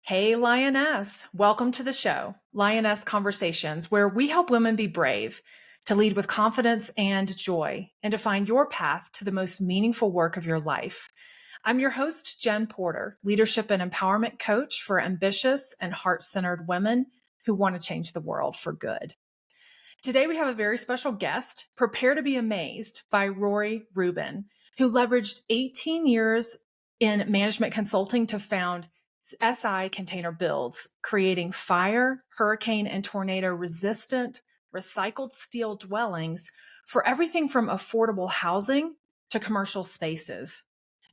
Hey, Lioness. Welcome to the show, Lioness Conversations, where we help women be brave, to lead with confidence and joy, and to find your path to the most meaningful work of your life. I'm your host, Jen Porter, leadership and empowerment coach for ambitious and heart centered women who want to change the world for good. Today, we have a very special guest. Prepare to be amazed by Rory Rubin, who leveraged 18 years in management consulting to found SI Container Builds, creating fire, hurricane, and tornado resistant recycled steel dwellings for everything from affordable housing to commercial spaces.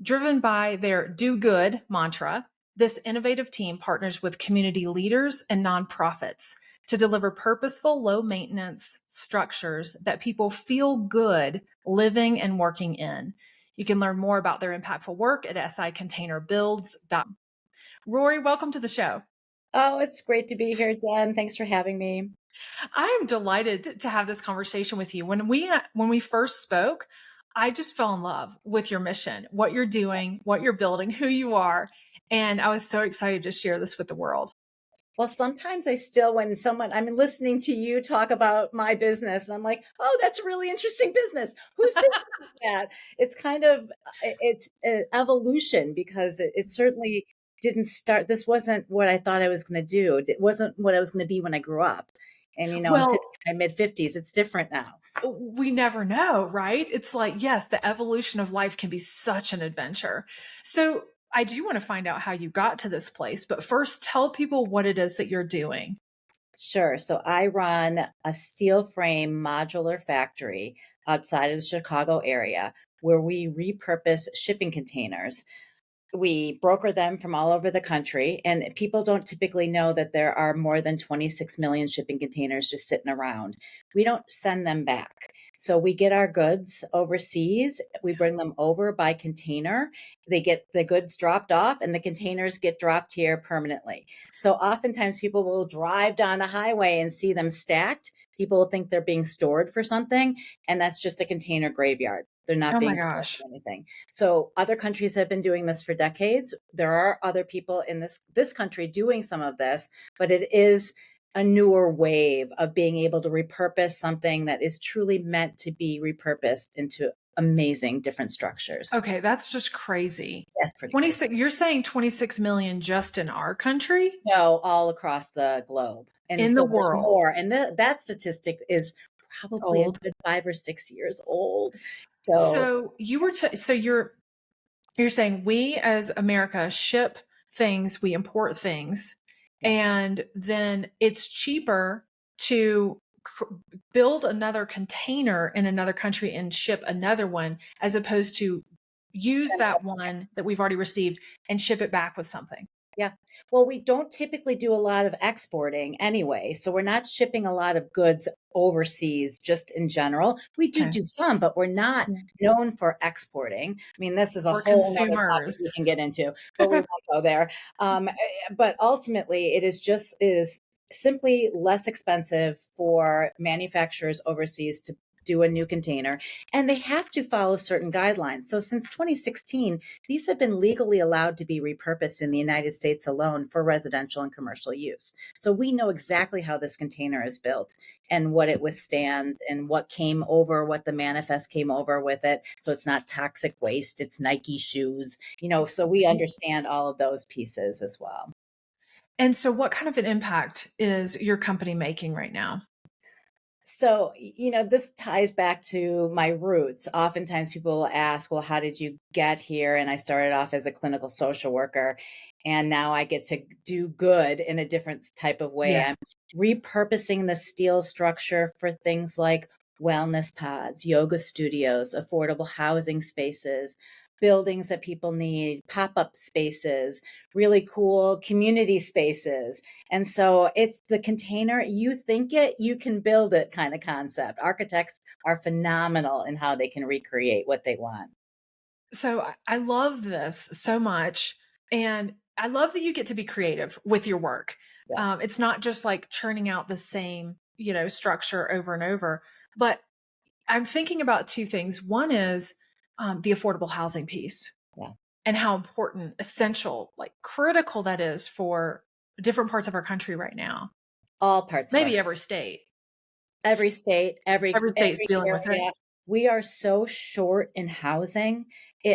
Driven by their do good mantra, this innovative team partners with community leaders and nonprofits to deliver purposeful, low maintenance structures that people feel good living and working in. You can learn more about their impactful work at sicontainerbuilds.com. Rory, welcome to the show. Oh, it's great to be here, Jen. Thanks for having me. I am delighted to have this conversation with you. When we first spoke, I just fell in love with your mission, what you're doing, what you're building, who you are, and I was so excited to share this with the world. Well, sometimes I still, I'm listening to you talk about my business, and I'm like, oh, that's a really interesting business. Whose business is that? It's kind of, it's an evolution because it certainly didn't start. This wasn't what I thought I was going to do. It wasn't what I was going to be when I grew up. And, I'm sitting Well, in my mid 50s. It's different now. we never know, right? It's like, yes, the evolution of life can be such an adventure. So I do want to find out how you got to this place, but first tell people what it is that you're doing. Sure. So I run a steel frame modular factory outside of the Chicago area where we repurpose shipping containers. We broker them from all over the country, and people don't typically know that there are more than 26 million shipping containers just sitting around. We don't send them back. So we get our goods overseas, we bring them over by container. They get the goods dropped off, and the containers get dropped here permanently. So oftentimes people will drive down a highway and see them stacked. People will think they're being stored for something, and that's just a container graveyard. They're not Oh my being stored gosh. for anything. So other countries have been doing this for decades. There are other people in this country doing some of this, but it is a newer wave of being able to repurpose something that is truly meant to be repurposed into amazing different structures. Okay, that's just crazy. That's pretty crazy. 26, you're saying 26 million just in our country? No, all across the globe. And In the so there's world. more. And that statistic is probably a Old. good 5 or 6 years old. So So you're saying we as America ship things, we import things, yes. and then it's cheaper to build another container in another country and ship another one as opposed to use that one that we've already received and ship it back with something. Yeah. Well, we don't typically do a lot of exporting anyway. So we're not shipping a lot of goods overseas just in general. We do Okay. do some, but we're not known for exporting. I mean, this is a We're whole nother topic consumers. we can get into, but we won't go there. But ultimately, it is simply less expensive for manufacturers overseas to do a new container, and they have to follow certain guidelines. So since 2016, these have been legally allowed to be repurposed in the United States alone for residential and commercial use. So we know exactly how this container is built and what it withstands and what came over, what the manifest came over with it. So it's not toxic waste, it's Nike shoes, so we understand all of those pieces as well. And so what kind of an impact is your company making right now? So, this ties back to my roots. Oftentimes people will ask, well, how did you get here? And I started off as a clinical social worker, and now I get to do good in a different type of way. Yeah. I'm repurposing the steel structure for things like wellness pods, yoga studios, affordable housing spaces, buildings that people need, pop-up spaces, really cool community spaces. And so it's the container, you think it, you can build it kind of concept. Architects are phenomenal in how they can recreate what they want. So I love this so much. And I love that you get to be creative with your work. Yeah. It's not just like churning out the same, structure over and over. But I'm thinking about two things. One is the affordable housing piece Yeah. and how important, essential, like critical that is for different parts of our country right now. All parts of our Maybe country. every state. Every state, Every state's every dealing with it. area. We are so short in housing.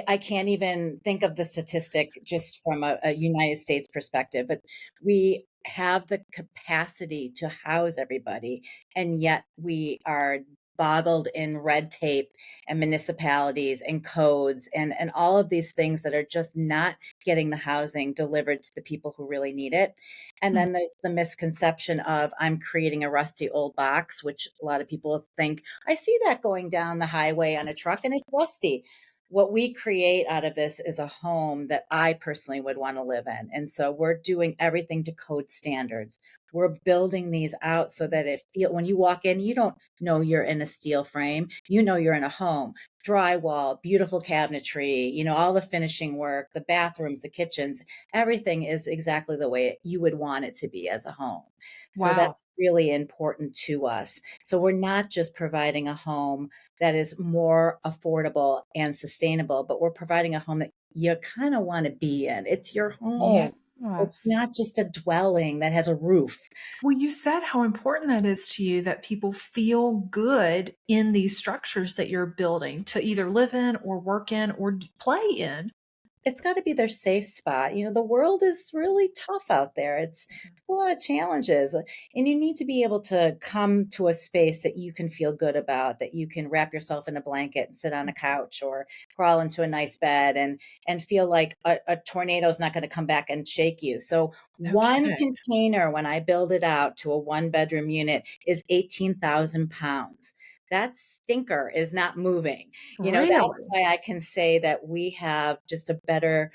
I can't even think of the statistic just from a United States perspective, but we have the capacity to house everybody, and yet we are boggled in red tape and municipalities and codes and all of these things that are just not getting the housing delivered to the people who really need it. And Hmm. then there's the misconception of I'm creating a rusty old box, which a lot of people think, I see that going down the highway on a truck and it's rusty. What we create out of this is a home that I personally would want to live in. And so we're doing everything to code standards. We're building these out so that when you walk in, you don't know you're in a steel frame. You know you're in a home. Drywall, beautiful cabinetry, all the finishing work, the bathrooms, the kitchens, everything is exactly the way you would want it to be as a home. So Wow. that's really important to us. So we're not just providing a home that is more affordable and sustainable, but we're providing a home that you kind of want to be in. It's your Yeah. home. It's not just a dwelling that has a roof. Well, you said how important that is to you that people feel good in these structures that you're building to either live in or work in or play in. It's got to be their safe spot. The world is really tough out there. It's a lot of challenges, and you need to be able to come to a space that you can feel good about, that you can wrap yourself in a blanket and sit on a couch or crawl into a nice bed and feel like a tornado is not going to come back and shake you. So No one kidding. container, when I build it out to a 1-bedroom unit, is 18,000 pounds. That stinker is not moving. That's Really? why I can say that we have just a better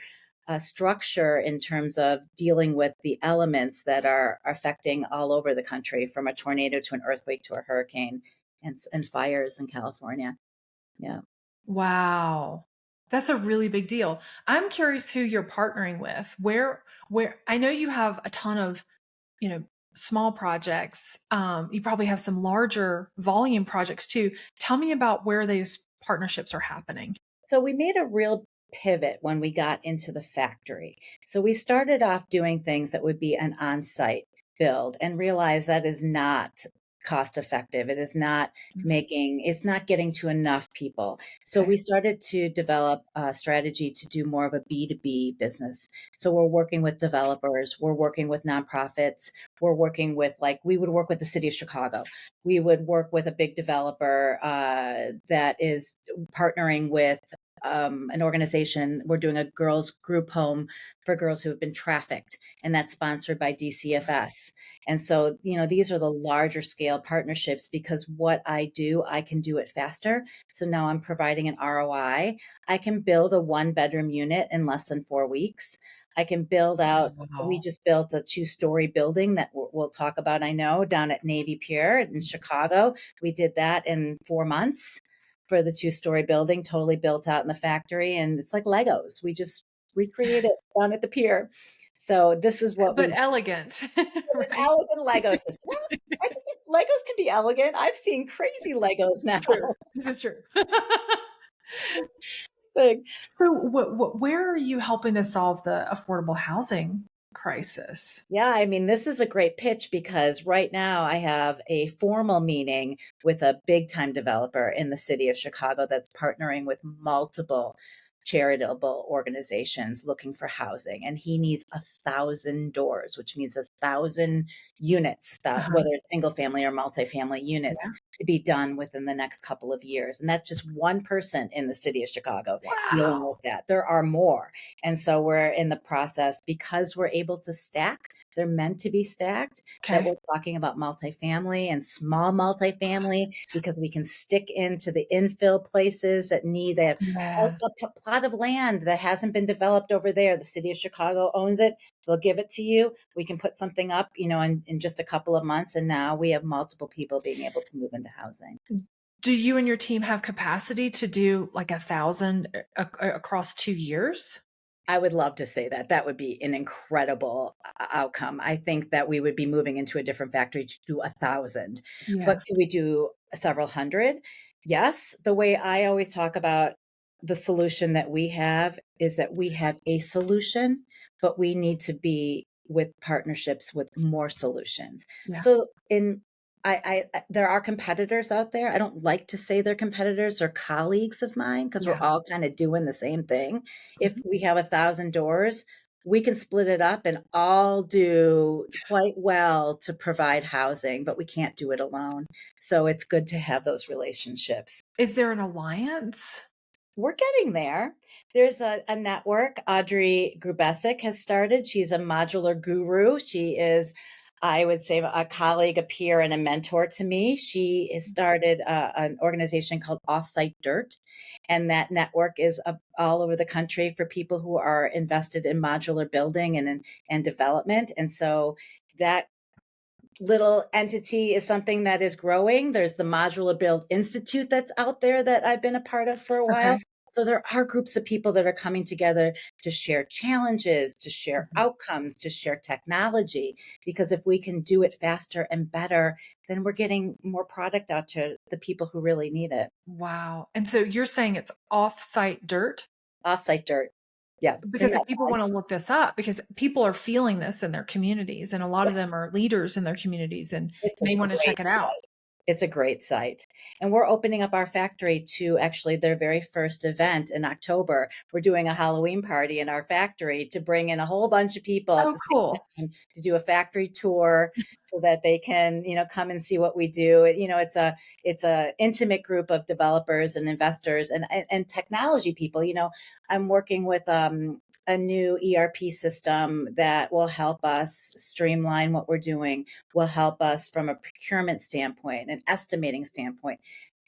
structure in terms of dealing with the elements that are affecting all over the country, from a tornado to an earthquake to a hurricane and fires in California. Yeah. Wow. That's a really big deal. I'm curious who you're partnering with. Where I know you have a ton of, you know, small projects. You probably have some larger volume projects too. Tell me about where those partnerships are happening. So we made a real pivot when we got into the factory. So we started off doing things that would be an on site build and realized that is not cost effective. It is not it's not getting to enough people. So Okay. we started to develop a strategy to do more of a B2B business. So we're working with developers, we're working with nonprofits, we're working with, like, we would work with the city of Chicago. We would work with a big developer that is partnering with an organization. We're doing a girls group home for girls who have been trafficked, and that's sponsored by DCFS. And so, these are the larger scale partnerships, because what I do, I can do it faster. So now I'm providing an ROI. I can build a 1-bedroom unit in less than 4 weeks. I can build out, we Wow. just built a 2-story building that we'll talk about, I know, down at Navy Pier in Chicago. We did that in 4 months for the 2-story building, totally built out in the factory. And it's like Legos. We just recreate it down at the pier. So this is what we But do. elegant, An right? elegant Lego system. Well, I think Legos can be elegant. I've seen crazy Legos now. True. This is true. Like, So, where are you helping to solve the affordable housing crisis? yeah, I mean, this is a great pitch, because right now I have a formal meeting with a big time developer in the city of Chicago that's partnering with multiple charitable organizations looking for housing. And he needs 1,000 doors, which means 1,000 units, Uh-huh. whether it's single family or multifamily units, Yeah. to be done within the next couple of years. And that's just one person in the city of Chicago dealing with Wow. that. There are more. And so we're in the process, because we're able to stack, they're meant to be stacked, that Okay. we're talking about multifamily and small multifamily, because we can stick into the infill places that need that. Yeah. A plot of land that hasn't been developed over there, the city of Chicago owns it. They'll give it to you. We can put something up, in just a couple of months. And now we have multiple people being able to move into housing. Do you and your team have capacity to do like 1,000 across 2 years? I would love to say that. That would be an incredible outcome. I think that we would be moving into a different factory to do 1,000. But Yeah. could we do several hundred? Yes. The way I always talk about the solution that we have is that we have a solution, but we need to be with partnerships with more solutions. Yeah. So there are competitors out there. I don't like to say they're competitors or colleagues of mine because we're Yeah. all kind of doing the same thing. If Mhm. we have 1,000 doors, we can split it up and all do quite well to provide housing, but we can't do it alone. So it's good to have those relationships. Is there an alliance? We're getting there. There's a network Audrey Grubesic has started. She's a modular guru. She is, I would say, a colleague, a peer, and a mentor to me. She has started an organization called Offsite Dirt, and that network is all over the country for people who are invested in modular building and development. And so that little entity is something that is growing. There's the Modular Build Institute that's out there that I've been a part of for a while. Okay. So there are groups of people that are coming together to share challenges, to share Mhm. outcomes, to share technology. Because if we can do it faster and better, then we're getting more product out to the people who really need it. Wow. And so you're saying it's off-site dirt? Offsite Dirt. Yeah. Isn't Because if that people fun? wanna look this up, because people are feeling this in their communities, and a lot of Yes. them are leaders in their communities and It's a may wanna great check it out. It's a great site. And we're opening up our factory to actually their very first event in October. We're doing a Halloween party in our factory to bring in a whole bunch of people at Oh, the same cool. time to do a factory tour so that they can, come and see what we do. It's a intimate group of developers and investors and technology people. I'm working with a new ERP system that will help us streamline what we're doing, will help us from a procurement standpoint, an estimating standpoint.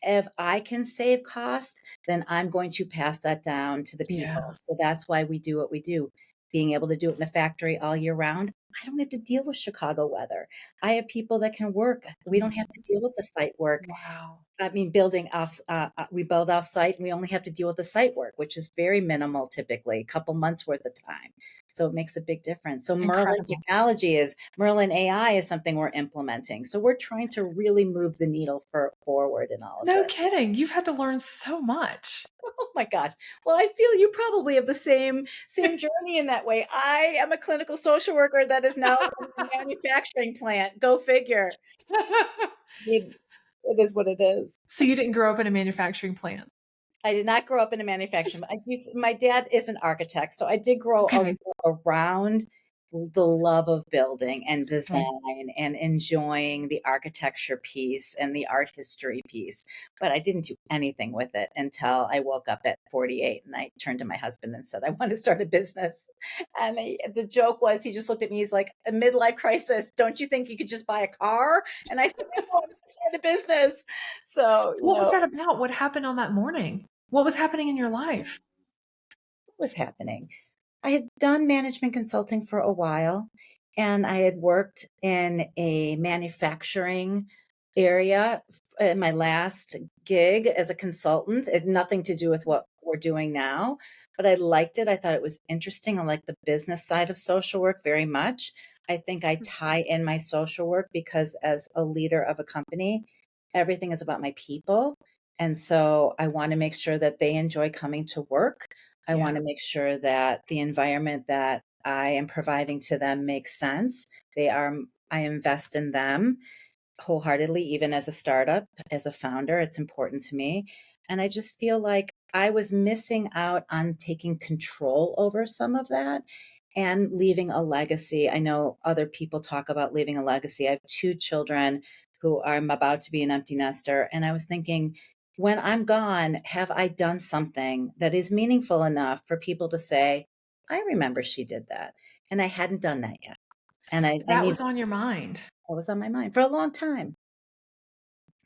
If I can save cost, then I'm going to pass that down to the people. Yeah. So that's why we do what we do. Being able to do it in a factory all year round, I don't have to deal with Chicago weather. I have people that can work. We don't have to deal with the site work. Wow. I mean, we build off site and we only have to deal with the site work, which is very minimal, typically a couple months worth of time. So it makes a big difference. So Incredible. Merlin AI is something we're implementing. So we're trying to really move the needle forward in all of No this. kidding. You've had to learn so much. Oh my gosh. Well, I feel you probably have the same journey in that way. I am a clinical social worker that is now running a manufacturing plant. Go figure. It is what it is. So you didn't grow up in a manufacturing plant? I did not grow up in a manufacturing. My dad is an architect, so I did grow Okay. around the love of building and Okay. design and enjoying the architecture piece and the art history piece. But I didn't do anything with it until I woke up at 48 and I turned to my husband and said, I want to start a business. And the joke was, he just looked at me, he's like, a midlife crisis. Don't you think you could just buy a car? And I said, no, I'm going to start a business. So, What was that about? What happened on that morning? What was happening in your life? what was happening? I had done management consulting for a while, and I had worked in a manufacturing area in my last gig as a consultant. It had nothing to do with what we're doing now, but I liked it. I thought it was interesting. I like the business side of social work very much. I think I tie in my social work because as a leader of a company, everything is about my people. And so I want to make sure that they enjoy coming to work. I Yeah. want to make sure that the environment that I am providing to them makes sense. I invest in them wholeheartedly, even as a startup, as a founder, it's important to me. And I just feel like I was missing out on taking control over some of that and leaving a legacy. I know other people talk about leaving a legacy. I have two children who I'm about to be an empty nester. And I was thinking, when I'm gone, have I done something that is meaningful enough for people to say, I remember she did that. And I hadn't done that yet. And I That need was on your mind. what was on my mind for a long time.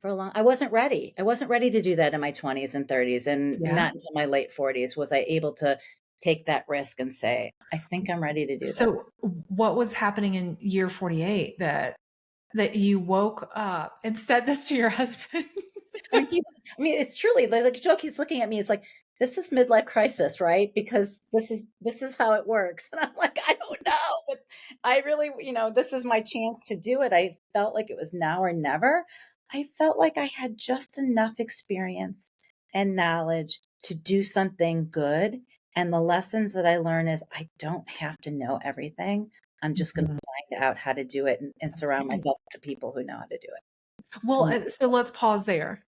I wasn't ready. I wasn't ready to do that in my 20s and 30s, and Yeah. not until my late 40s was I able to take that risk and say, I think I'm ready to do this. So what was happening in year 48 that you woke up and said this to your husband? It's truly like Joe keeps looking at me. It's like, this is midlife crisis, right? Because this is how it works. And I'm like, I don't know, but I really, this is my chance to do it. I felt like it was now or never. I felt like I had just enough experience and knowledge to do something good. And the lessons that I learned is I don't have to know everything. I'm just going to Mhm. find out how to do it and surround myself with the people who know how to do it. Well, And so let's pause there.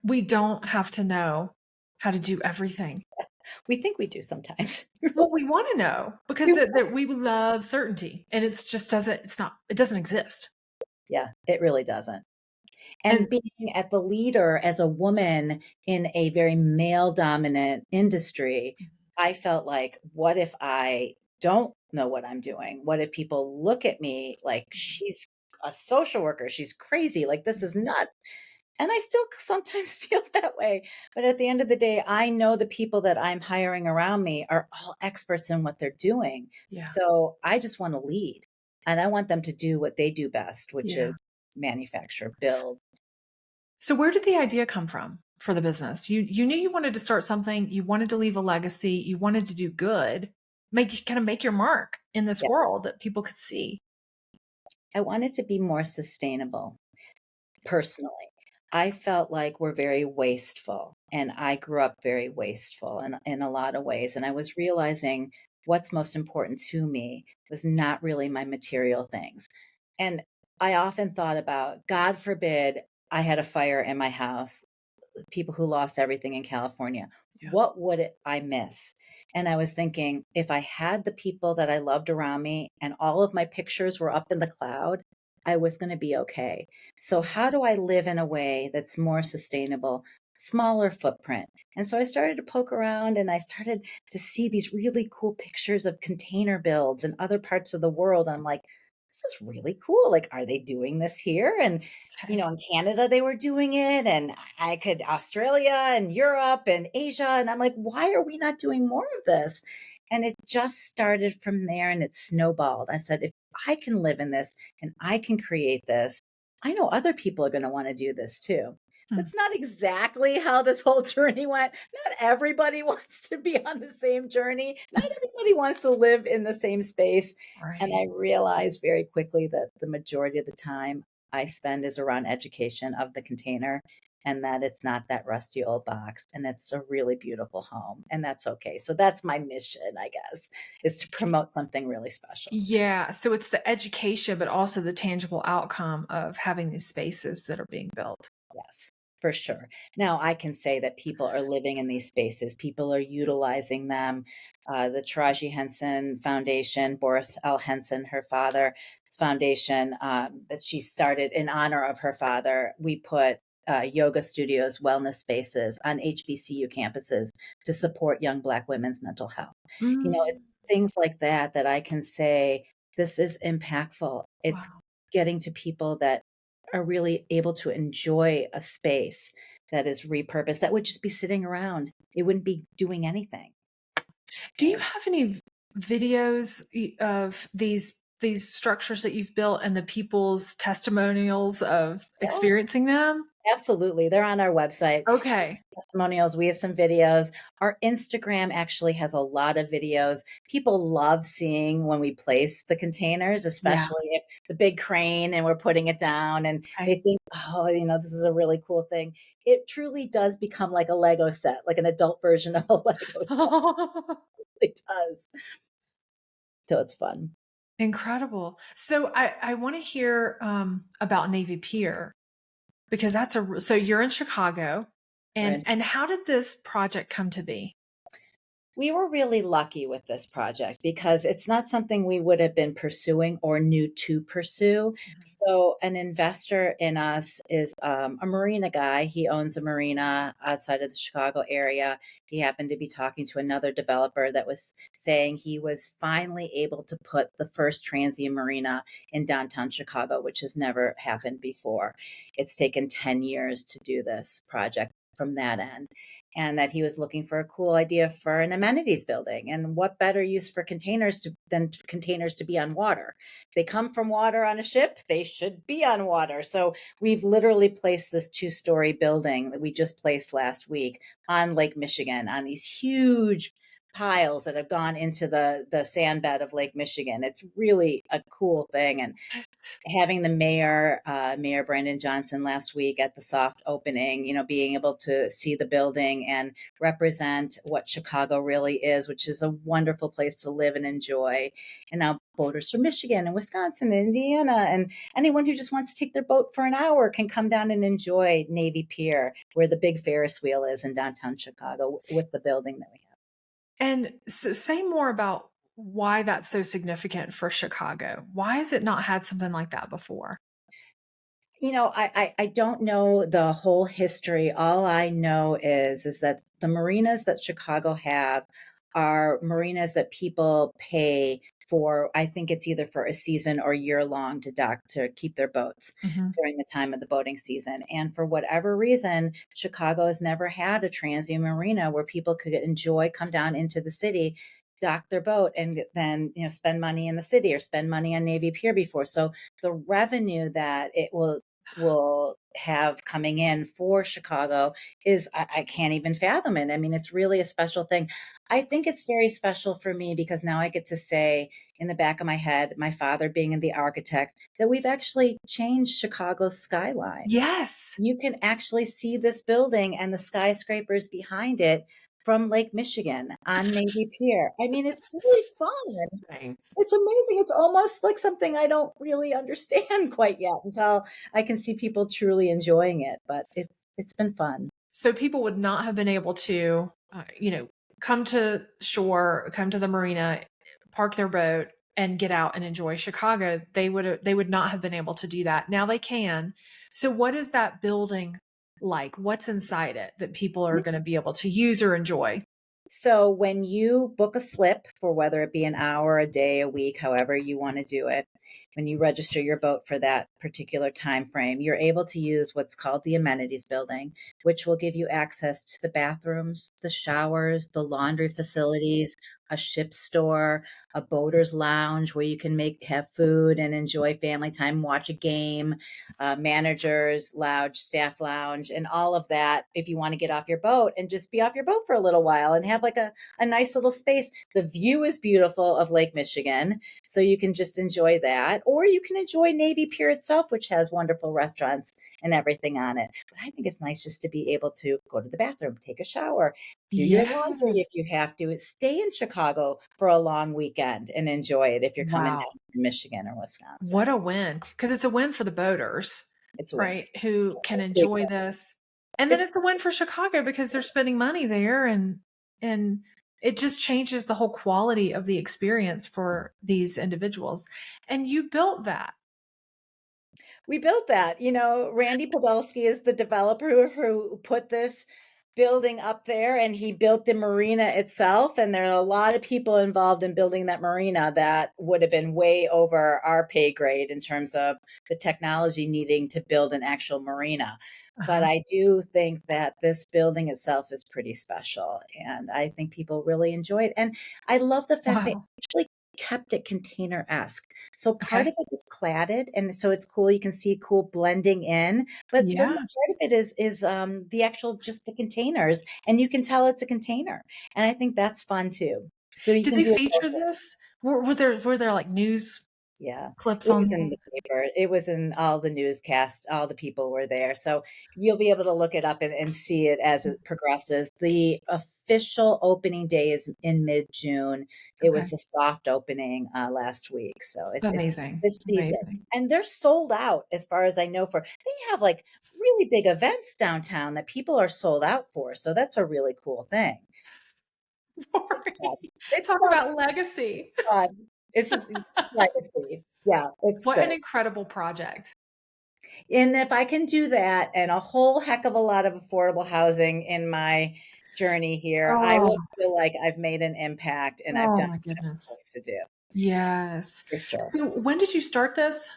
We don't have to know how to do everything. we think we do sometimes. Well, we want to know because We that we love certainty, and it's just doesn't. It's not. It doesn't exist. Yeah, it really doesn't. And And being at the leader as a woman in a very male dominant industry, I felt like, what if I don't know what I'm doing? What if people look at me like she's a social worker? She's crazy. Like, this is nuts. And I still sometimes feel that way. But at the end of the day, I know the people that I'm hiring around me are all experts in what they're doing. yeah, So I just want to lead and I want them to do what they do best, which yeah. is manufacture, build. So where did the idea come from for the business? You knew you wanted to start something. You wanted to leave a legacy. You wanted to do good. Make your mark in this Yeah. world that people could see. I wanted to be more sustainable personally. I felt like we're very wasteful, and I grew up very wasteful in a lot of ways. And I was realizing what's most important to me was not really my material things. And I often thought about, God forbid, I had a fire in my house, people who lost everything in California. Yeah. What would I miss? And I was thinking, if I had the people that I loved around me and all of my pictures were up in the cloud, I was going to be okay. So, how do I live in a way that's more sustainable, smaller footprint? And so I started to poke around and I started to see these really cool pictures of container builds in other parts of the world. I'm like, this is really cool. Like, are they doing this here? And Okay. in Canada, they were doing it, and I could Australia and Europe and Asia. And I'm like, why are we not doing more of this? And it just started from there and it snowballed. I said, if I can live in this and I can create this, I know other people are going to want to do this too. Hmm. That's not exactly how this whole journey went. Not everybody wants to be on the same journey. Not everybody wants to live in the same space. And Right. I realized very quickly that the majority of the time I spend is around education of the container and that it's not that rusty old box and it's a really beautiful home and that's okay. So that's my mission, I guess, is to promote something really special. Yeah. So it's the education, but also the tangible outcome of having these spaces that are being built. Yes, for sure. Now I can say that people are living in these spaces. People are utilizing them. The Taraji Henson Foundation, Boris L. Henson, her father's foundation that she started in honor of her father. We put yoga studios, wellness spaces on HBCU campuses to support young Black women's mental health. It's Mm, things like that that I can say this is impactful. It's wow. getting to people that are really able to enjoy a space that is repurposed that would just be sitting around. It wouldn't be doing anything. Do you So, have any videos of these structures that you've built and the people's testimonials of yeah, experiencing them? absolutely. They're on our website. Okay. Testimonials. We have some videos. Our Instagram actually has a lot of videos. People love seeing when we place the containers, Yeah. especially if the big crane and we're putting it down and they Okay. think, oh, this is a really cool thing. It truly does become like a Lego set, like an adult version of a Lego set. It does. So it's fun. Incredible. So I want to hear about Navy Pier because so you're in Chicago, We're in and how did this project come to be? We were really lucky with this project because it's not something we would have been pursuing or knew to pursue. So, an investor in us is a marina guy. He owns a marina outside of the Chicago area. He happened to be talking to another developer that was saying he was finally able to put the first transient marina in downtown Chicago, which has never happened before. It's taken 10 years to do this project from that end, and that he was looking for a cool idea for an amenities building. And what better use for than containers to be on water? They come from water on a ship, they should be on water. So we've literally placed this 2-story building that we just placed last week on Lake Michigan on these huge piles that have gone into the sand bed of Lake Michigan. It's really a cool thing. And having the Mayor Brandon Johnson last week at the soft opening, being able to see the building and represent what Chicago really is, which is a wonderful place to live and enjoy. And now boaters from Michigan and Wisconsin and Indiana and anyone who just wants to take their boat for an hour can come down and enjoy Navy Pier, where the big Ferris wheel is in downtown Chicago with the building that we have. And so say more about why that's so significant for Chicago. Why has it not had something like that before? I don't know the whole history. All I know is that the marinas that Chicago have are marinas that people pay for. I think it's either for a season or year long to dock to keep their boats Mhm. during the time of the boating season. And for whatever reason, Chicago has never had a transient marina where people could enjoy, come down into the city, dock their boat, and then spend money in the city or spend money on Navy Pier before. So the revenue that it will have coming in for Chicago is I can't even fathom it. I mean, it's really a special thing. I think it's very special for me because now I get to say in the back of my head, my father being the architect, that we've actually changed Chicago's skyline. Yes. You can actually see this building and the skyscrapers behind it from Lake Michigan on Navy Pier. I mean, it's really That's fun. insane. It's amazing. It's almost like something I don't really understand quite yet until I can see people truly enjoying it, but it's been fun. So people would not have been able to, come to shore, come to the marina, park their boat, and get out and enjoy Chicago. They would not have been able to do that. Now they can. So what is that building like? What's inside it that people are going to be able to use or enjoy? So when you book a slip for whether it be an hour, a day, a week, however you want to do it, when you register your boat for that particular time frame, you're able to use what's called the amenities building, which will give you access to the bathrooms, the showers, the laundry facilities, a ship store, a boater's lounge where you can have food and enjoy family time, watch a game, managers lounge, staff lounge, and all of that. If you want to get off your boat and just be off your boat for a little while and have like a nice little space. The view is beautiful of Lake Michigan, so you can just enjoy that. Or you can enjoy Navy Pier itself, which has wonderful restaurants and everything on it. But I think it's nice just to be able to go to the bathroom, take a shower, do your laundry if Yes. you have to. Stay in Chicago for a long weekend and enjoy it if you're coming Wow. down from Michigan or Wisconsin. What a win. Because it's a win for the boaters, It's a win. right? Who can Big enjoy win. this. And then It's it's a win for Chicago because they're spending money there and it just changes the whole quality of the experience for these individuals. And you built that. We built that. Randy Podolsky is the developer who put this building up there, and he built the marina itself. And there are a lot of people involved in building that marina that would have been way over our pay grade in terms of the technology needing to build an actual marina. But Uh-huh. I do think that this building itself is pretty special, and I think people really enjoy it. And I love the fact they Wow. actually kept it container-esque. So part Okay. of it is cladded, and so it's cool. You can see cool blending in, but then the Yeah. part of it is the actual just the containers, and you can tell it's a container. And I think that's fun too. So you Did can they do it both feature ways. this? Were there like news Yeah, clips it on was in the this? paper. It was in all the newscasts. All the people were there. So you'll be able to look it up and see it as it progresses. The official opening day is in mid-June. It was Okay. the soft opening last week. So it's Amazing. this season. Amazing. And they're sold out as far as I know they have like really big events downtown that people are sold out for. So that's a really cool thing. It's fun. Rory, It's talk fun. about legacy. Fun. It's a legacy. Yeah, it's What an great. incredible project. And if I can do that and a whole heck of a lot of affordable housing in my journey here, I Oh, will feel like I've made an impact and I've oh done my what I'm goodness. supposed to do, Yes. for sure. So when did you start this?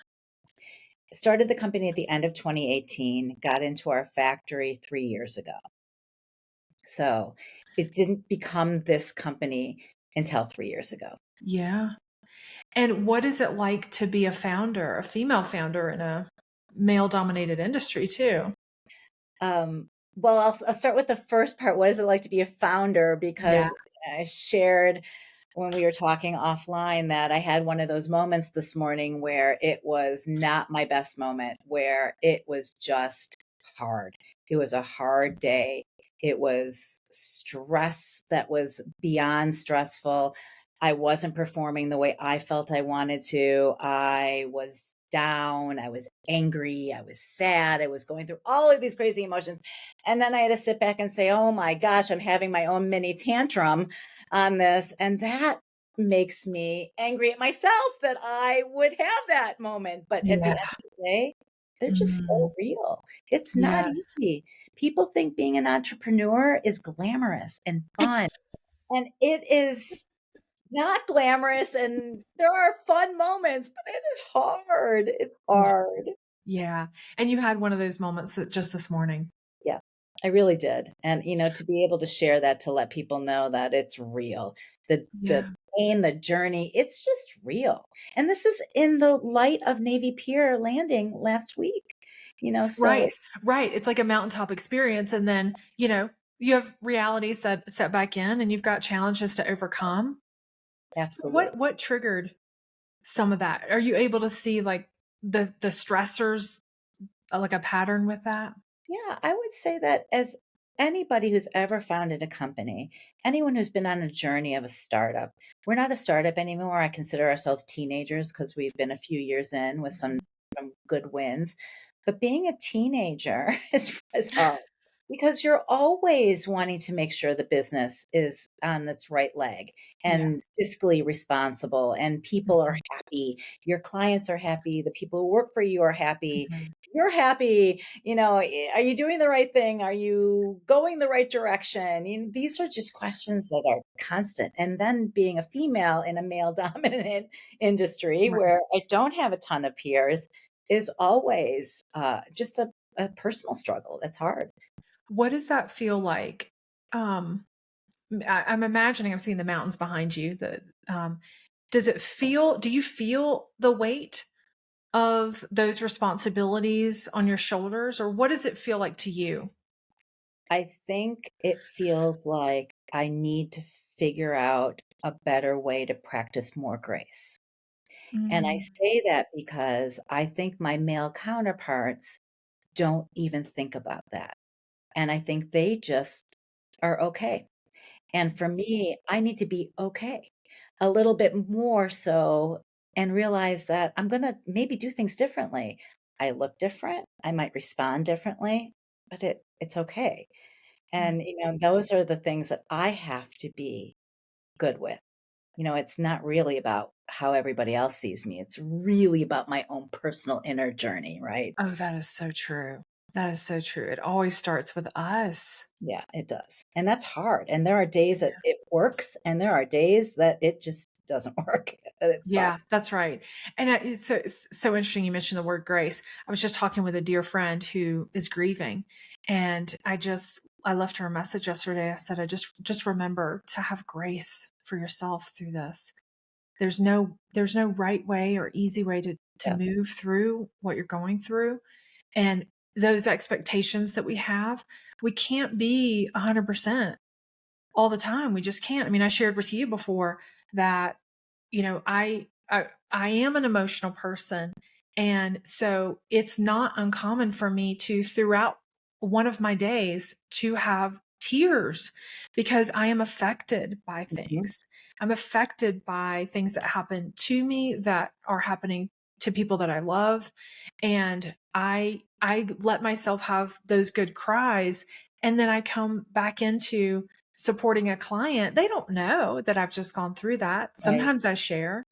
Started the company at the end of 2018, got into our factory 3 years ago. So it didn't become this company until 3 years ago. Yeah. And what is it like to be a founder, a female founder in a male dominated industry too? Well, I'll start with the first part. What is it like to be a founder? Yeah. Because I shared when we were talking offline that I had one of those moments this morning where it was not my best moment, where it was just hard. It was a hard day. It was stress that was beyond stressful. I wasn't performing the way I felt I wanted to. I was down. I was angry. I was sad. I was going through all of these crazy emotions. And then I had to sit back and say, oh my gosh, I'm having my own mini tantrum on this. And that makes me angry at myself that I would have that moment. But at the Yeah. end of the day, they're just so Mm. real. It's not Yes. easy. People think being an entrepreneur is glamorous and fun, and it is not glamorous. And there are fun moments, but it is hard. It's There's hard. Yeah. And you had one of those moments just this morning. Yeah, I really did. And, to be able to share that, to let people know that it's real. The Yeah. pain, the journey, it's just real. And this is in the light of Navy Pier landing last week, so Right. Right. It's like a mountaintop experience. And then, you have reality set back in and you've got challenges to overcome. So absolutely. what triggered some of that? Are you able to see like the stressors, like a pattern with that? Yeah, I would say that as anybody who's ever founded a company, anyone who's been on a journey of a startup, we're not a startup anymore. I consider ourselves teenagers because we've been a few years in with some good wins. But being a teenager is hard because you're always wanting to make sure the business is on its right leg Yeah. and fiscally responsible and people are happy. Your clients are happy. The people who work for you are happy. Mhm. You're happy. Are you doing the right thing? Are you going the right direction? These are just questions that are constant. And then being a female in a male dominant industry Right. where I don't have a ton of peers is always just a personal struggle. That's hard. What does that feel like? Um, I'm imagining I'm seeing the mountains behind you. Do you feel the weight of those responsibilities on your shoulders, or what does it feel like to you? I think it feels like I need to figure out a better way to practice more grace. And I Mm, say that because I think my male counterparts don't even think about that. And I think they just are okay. And for me, I need to be okay a little bit more so and realize that I'm going to maybe do things differently. I look different. I might respond differently, but it's okay. mm. And, those are the things that I have to be good with. It's not really about how everybody else sees me. It's really about my own personal inner journey, right? Oh, that is so true. That is so true. It always starts with us. Yeah, it does. And that's hard. And there are days that it works, and there are days that it just doesn't work, that it Yeah, sucks. that's right. And it's so interesting you mentioned the word grace. I was just talking with a dear friend who is grieving, and I left her a message yesterday. I said, I just remember to have grace for yourself through this. There's no right way or easy way to Yeah, move through what you're going through. And those expectations that we can't be 100% all the time. We just can't. I mean, I shared with you before that, I am an emotional person. And so it's not uncommon for me to, throughout one of my days, to have tears because I am affected by mhm, things. I'm affected by things that happen to me that are happening to people that I love. And I let myself have those good cries. And then I come back into supporting a client. They don't know that I've just gone through that. right. Sometimes I share,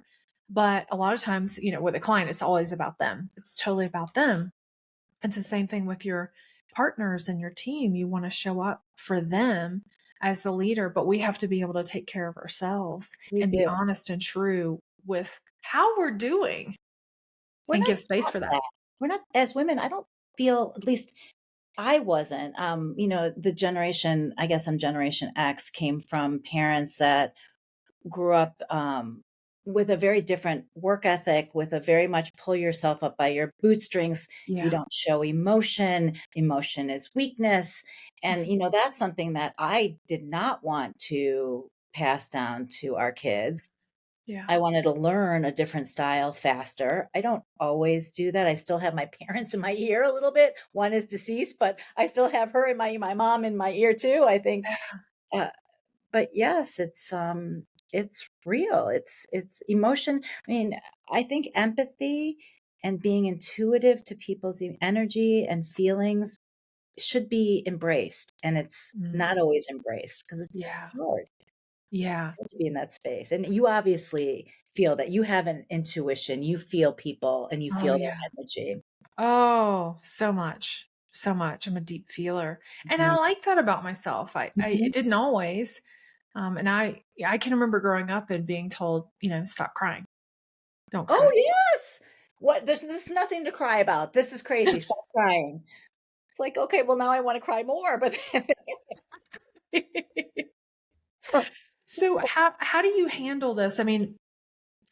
but a lot of times, with a client, it's always about them. It's totally about them. It's the same thing with your partners and your team. You want to show up for them as the leader, but we have to be able to take care of ourselves We and be do. honest and true with how we're doing We're and not give space taught for that. that. We're not, as women, I don't feel, at least I wasn't. The generation, I guess I'm Generation X, came from parents that grew up with a very different work ethic, with a very much pull yourself up by your bootstrings. You Yeah. don't show emotion. Emotion is weakness. And, that's something that I did not want to pass down to our kids. Yeah. I wanted to learn a different style faster. I don't always do that. I still have my parents in my ear a little bit. One is deceased, but I still have her in my mom in my ear too, I think. Uh, but yes, it's real. It's emotion. I mean, I think empathy and being intuitive to people's energy and feelings should be embraced, and it's Mm. not always embraced because it's Yeah. hard Yeah. to be in that space. And you obviously feel that you have an intuition, you feel people and you Oh, feel their yeah. energy. Oh, so much. So much. I'm a deep feeler. And I Mhm. like that about myself. I Mhm. didn't always. And I can remember growing up and being told, stop crying. Don't cry. Oh, yes. What there's nothing to cry about. This is crazy. Stop crying. It's like, okay, well now I want to cry more, but So how do you handle this? I mean,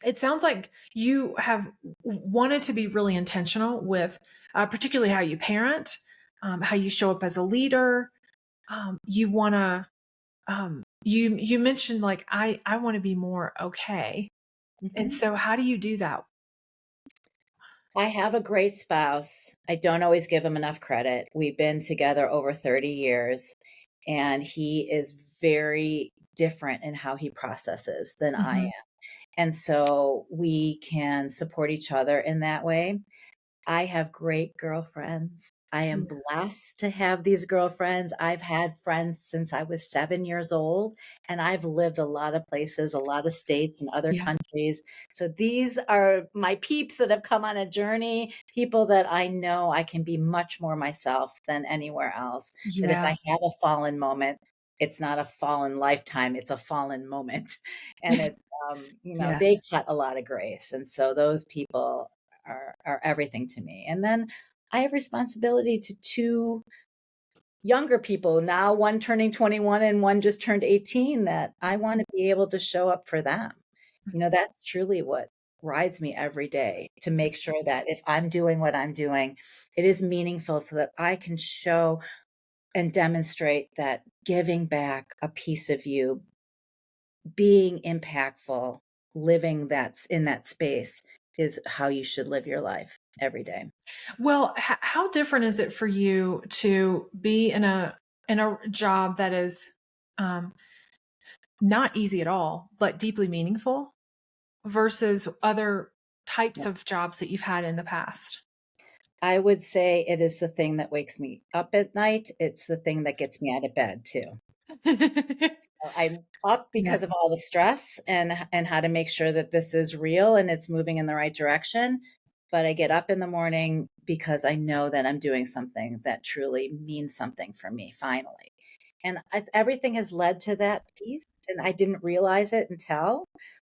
it sounds like you have wanted to be really intentional with particularly how you parent, how you show up as a leader. You want to you mentioned like I want to be more okay. And Mhm. so how do you do that? I have a great spouse. I don't always give him enough credit. We've been together over 30 years, and he is very different in how he processes than I Mhm. am. And so we can support each other in that way. I have great girlfriends. I am Yeah. blessed to have these girlfriends. I've had friends since I was 7 years old, and I've lived a lot of places, a lot of states and other Yeah. countries. So these are my peeps that have come on a journey, people that I know I can be much more myself than anywhere else. That if Yeah. I have a fallen moment, it's not a fallen lifetime, it's a fallen moment. And it's, they Yes. cut a lot of grace. And so those people are everything to me. And then I have responsibility to two younger people now, one turning 21 and one just turned 18, that I want to be able to show up for them. That's truly what rides me every day, to make sure that if I'm doing what I'm doing, it is meaningful so that I can show and demonstrate that giving back a piece of you, being impactful, living that's in that space is how you should live your life every day. Well, how different is it for you to be in a job that is um, not easy at all, but deeply meaningful versus other types of jobs that you've had in the past? I would say it is the thing that wakes me up at night. It's the thing that gets me out of bed too. I'm up Yeah. because of all the stress and how to make sure that this is real and it's moving in the right direction. But I get up in the morning because I know that I'm doing something that truly means something for me finally. And everything has led to that piece, and I didn't realize it until,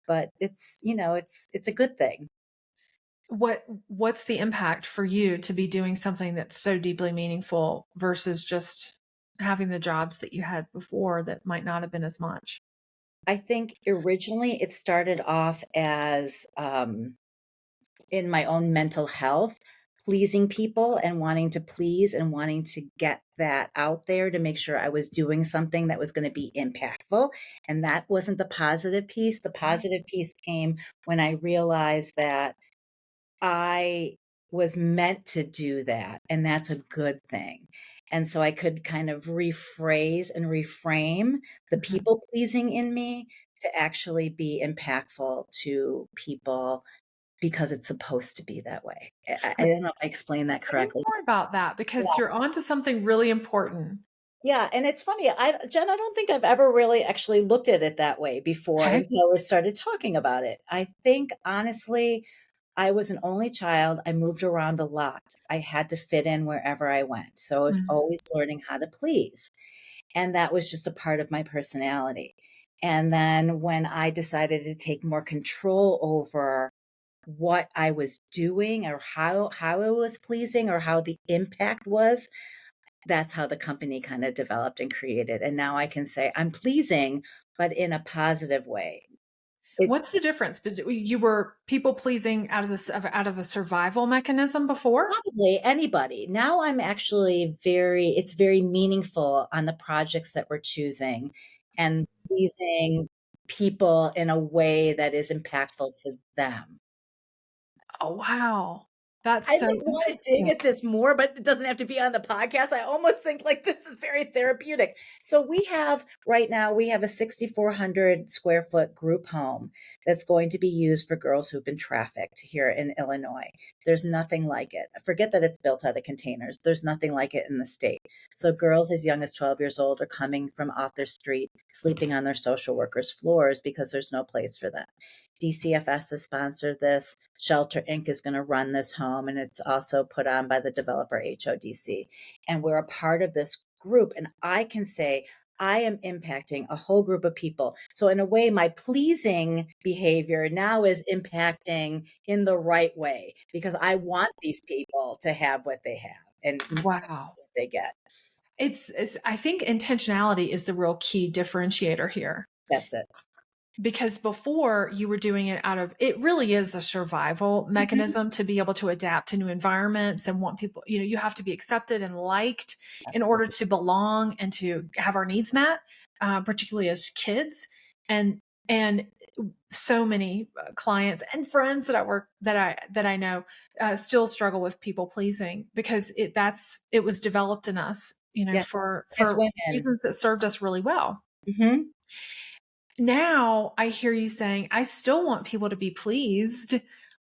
but it's a good thing. What's the impact for you to be doing something that's so deeply meaningful versus just having the jobs that you had before that might not have been as much? I think originally it started off as in my own mental health, pleasing people and wanting to please and wanting to get that out there to make sure I was doing something that was going to be impactful. And that wasn't the positive piece. The positive piece came when I realized that I was meant to do that, and that's a good thing. And so I could kind of rephrase and reframe the Mhm. people pleasing in me to actually be impactful to people because it's supposed to be that way. I But don't know if I explained that say correctly. more about that Yeah. because you're onto something really important. Yeah, and it's funny, Jen, I don't think I've ever really actually looked at it that way before Okay. until we started talking about it. I think honestly, I was an only child. I moved around a lot. I had to fit in wherever I went. So I was Mm. always learning how to please. And that was just a part of my personality. And then when I decided to take more control over what I was doing or how I was pleasing or how the impact was, that's how the company kind of developed and created. And now I can say I'm pleasing, but in a positive way. It's What's the difference? You were people pleasing out of a survival mechanism before? probably anybody. Now I'm actually it's very meaningful on the projects that we're choosing and pleasing people in a way that is impactful to them. Oh, wow. That's I so like want to dig interesting. at this more, but it doesn't have to be on the podcast. I almost think like this is very therapeutic. So we have right now, we have a 6,400 square foot group home that's going to be used for girls who've been trafficked here in Illinois. There's nothing like it. Forget that it's built out of containers. There's nothing like it in the state. So girls as young as 12 years old are coming from off their street, sleeping on their social workers' floors because there's no place for them. DCFS has sponsored this. Shelter Inc. is going to run this home, and it's also put on by the developer HODC. And we're a part of this group. And I can say, I am impacting a whole group of people. So, in a way, my pleasing behavior now is impacting in the right way because I want these people to have what they have and Wow. what they get. It's I think intentionality is the real key differentiator here. That's it. Because before you were doing it out of, it really is a survival mechanism to be able to adapt to new environments and want people, you have to be accepted and liked in order Absolutely. to belong and to have our needs met, particularly as kids. And so many clients and friends that I know still struggle with people pleasing because it was developed in us, Yeah. As for women. reasons that served us really well. Hmm. Now I hear you saying, I still want people to be pleased,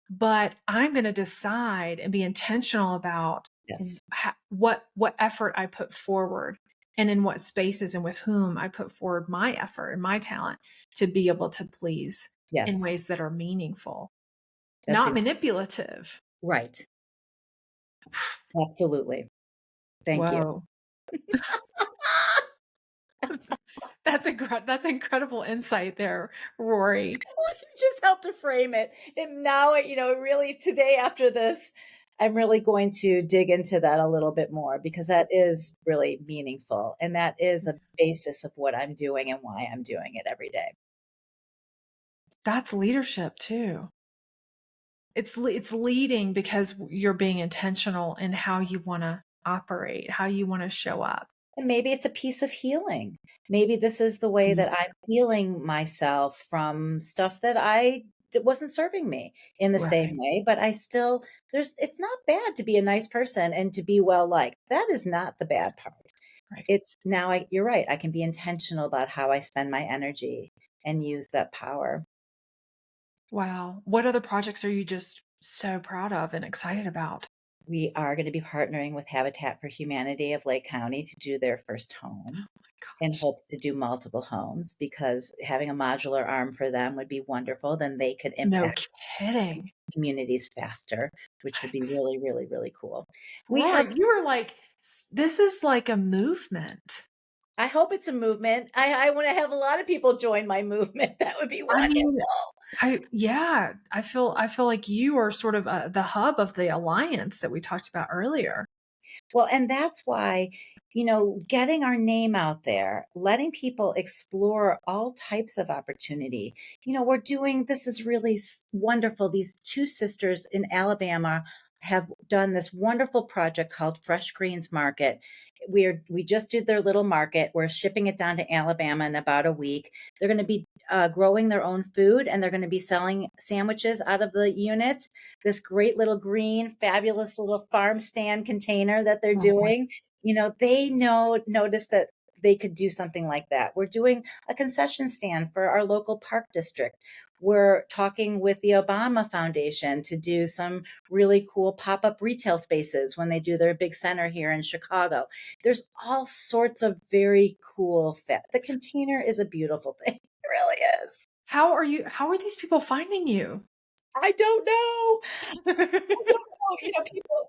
but I'm going to decide and be intentional about Yes. what effort I put forward and in what spaces and with whom I put forward my effort and my talent to be able to please in Yes. ways that are meaningful, That's not ex- manipulative. right. Absolutely. Thank you. Whoa. That's incredible insight there, Rory. Well, you just helped to frame it. And now, really today after this, I'm really going to dig into that a little bit more because that is really meaningful. And that is a basis of what I'm doing and why I'm doing it every day. That's leadership too. It's leading because you're being intentional in how you want to operate, how you want to show up. And maybe it's a piece of healing. Maybe this is the way Yeah. that I'm healing myself from stuff that wasn't serving me in the same Right. way, but I still, it's not bad to be a nice person and to be well liked. That is not the bad part. Right. It's now you're right. I can be intentional about how I spend my energy and use that power. Wow. What other projects are you just so proud of and excited about? We are going to be partnering with Habitat for Humanity of Lake County to do their first Oh home my in gosh. hopes to do multiple homes because having a modular arm for them would be wonderful. Then they could No impact kidding. communities faster, which would be really, really, really cool. We have, Rory, you were like, this is like a movement. I hope it's a movement. I want to have a lot of people join my movement. That would be I mean, wonderful. yeah, I feel like you are sort of the hub of the alliance that we talked about earlier. Well, and that's why, getting our name out there, letting people explore all types of opportunity. We're doing this is really wonderful. These two sisters in Alabama have done this wonderful project called Fresh Greens Market. We just did their little market. We're shipping it down to Alabama in about a week. They're going to be growing their own food and they're going to be selling sandwiches out of the units, this great little green, fabulous little farm stand container that they're Oh, doing. They noticed that they could do something like that. We're doing a concession stand for our local park district. We're talking with the Obama Foundation to do some really cool pop-up retail spaces when they do their big center here in Chicago. There's all sorts of very cool fit. The container is a beautiful thing. It really is. how are these people finding you? I don't know. I don't know. People,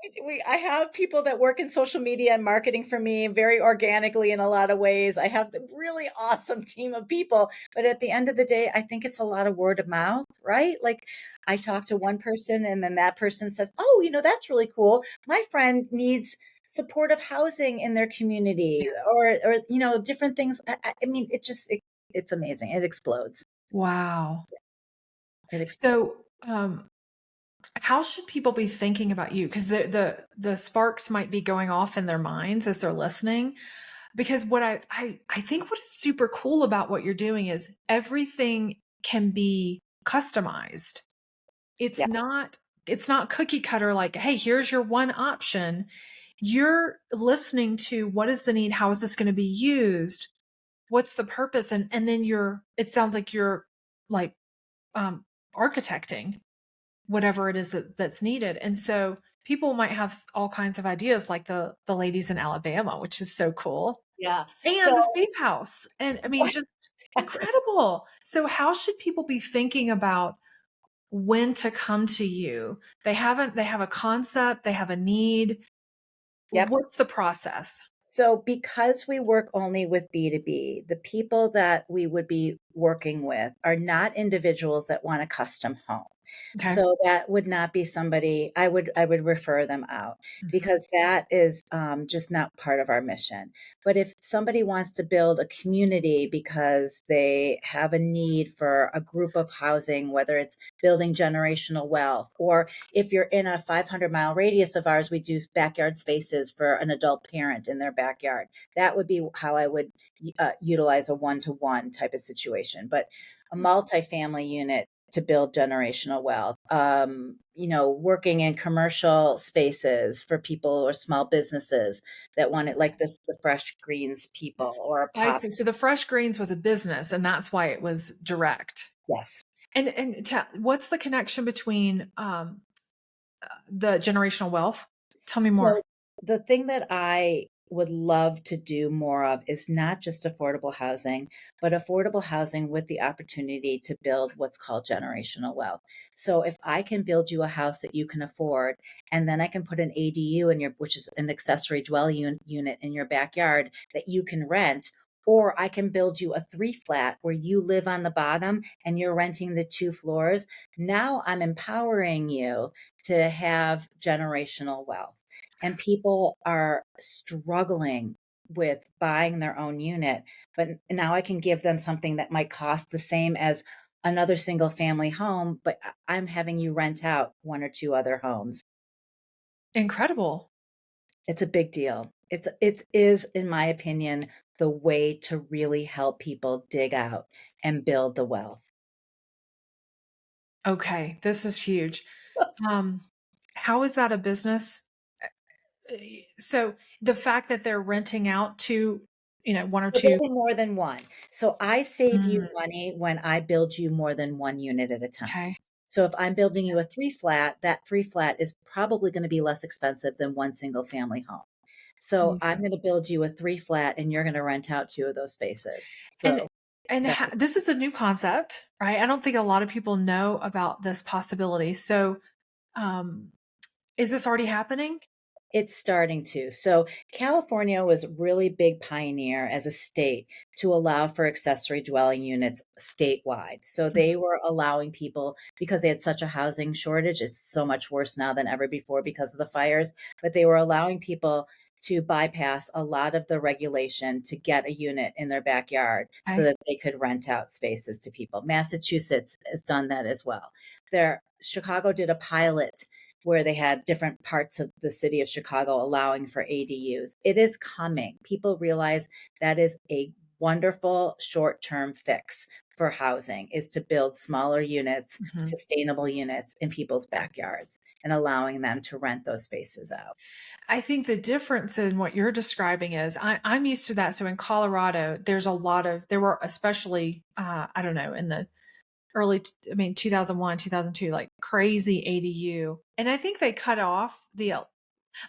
I have people that work in social media and marketing for me very organically in a lot of ways. I have a really awesome team of people. But at the end of the day, I think it's a lot of word of mouth, right? Like I talk to one person and then that person says, oh, that's really cool. My friend needs supportive housing in their community Yes. or different things. I mean, it's amazing. It explodes. Wow. It explodes. So, how should people be thinking about you? Because the sparks might be going off in their minds as they're listening. Because what I think what is super cool about what you're doing is everything can be customized. It's Yeah. not it's not cookie cutter like, hey, here's your one option. You're listening to what is the need, how is this going to be used, what's the purpose, and then it sounds like you're like um architecting whatever it is that's needed. And so people might have all kinds of ideas like the ladies in Alabama, which is so cool. Yeah. And So the safe house. And I mean, just exactly. incredible. So how should people be thinking about when to come to you? They have a concept, they have a need. Yep. What's the process? So, because we work only with B2B, the people that we would be working with are not individuals that want a custom home. Okay. So that would not be somebody I would refer them out Mhm. because that is just not part of our mission. But if somebody wants to build a community because they have a need for a group of housing, whether it's building generational wealth, or if you're in a 500-mile radius of ours, we do backyard spaces for an adult parent in their backyard. That would be how I would utilize a one-to-one type of situation. But a multifamily unit to build generational wealth, working in commercial spaces for people or small businesses that want it, like this, the fresh greens people or a I pop. see. So the Fresh Greens was a business, and that's why it was direct. Yes. What's the connection between the generational wealth? Tell me more. So the thing that I would love to do more of is not just affordable housing, but affordable housing with the opportunity to build what's called generational wealth. So if I can build you a house that you can afford, and then I can put an ADU in your, which is an accessory dwelling unit in your backyard that you can rent. Or I can build you a three flat where you live on the bottom and you're renting the two floors. Now I'm empowering you to have generational wealth. And people are struggling with buying their own unit, but now I can give them something that might cost the same as another single family home, but I'm having you rent out one or two other homes. Incredible. It's a big deal. It is, in my opinion, the way to really help people dig out and build the wealth. Okay, this is huge. Um, how is that a business? So the fact that they're renting out to, one or We're two. building more than one. So I save you Mm, money when I build you more than one unit at a time. okay. So if I'm building you a three flat, that three flat is probably going to be less expensive than one single family home. So I'm Yeah. going to build you a three flat and you're going to rent out two of those spaces. And So that this is a new concept, right? I don't think a lot of people know about this possibility. So, um, is this already happening? it's starting to. So California was a really big pioneer as a state to allow for accessory dwelling units statewide. So Mhm. they were allowing people because they had such a housing shortage. It's so much worse now than ever before because of the fires, but they were allowing people to bypass a lot of the regulation to get a unit in their backyard so Okay. that they could rent out spaces to people. Massachusetts has done that as well. There Chicago did a pilot where they had different parts of the city of Chicago allowing for ADUs. It is coming. People realize that is a wonderful short-term fix for housing is to build smaller units, Mhm. sustainable units in people's backyards and allowing them to rent those spaces out. I think the difference in what you're describing is I'm used to that. So in Colorado, there were especially, I don't know, in the I mean, 2001, 2002, like crazy ADU. And I think they cut off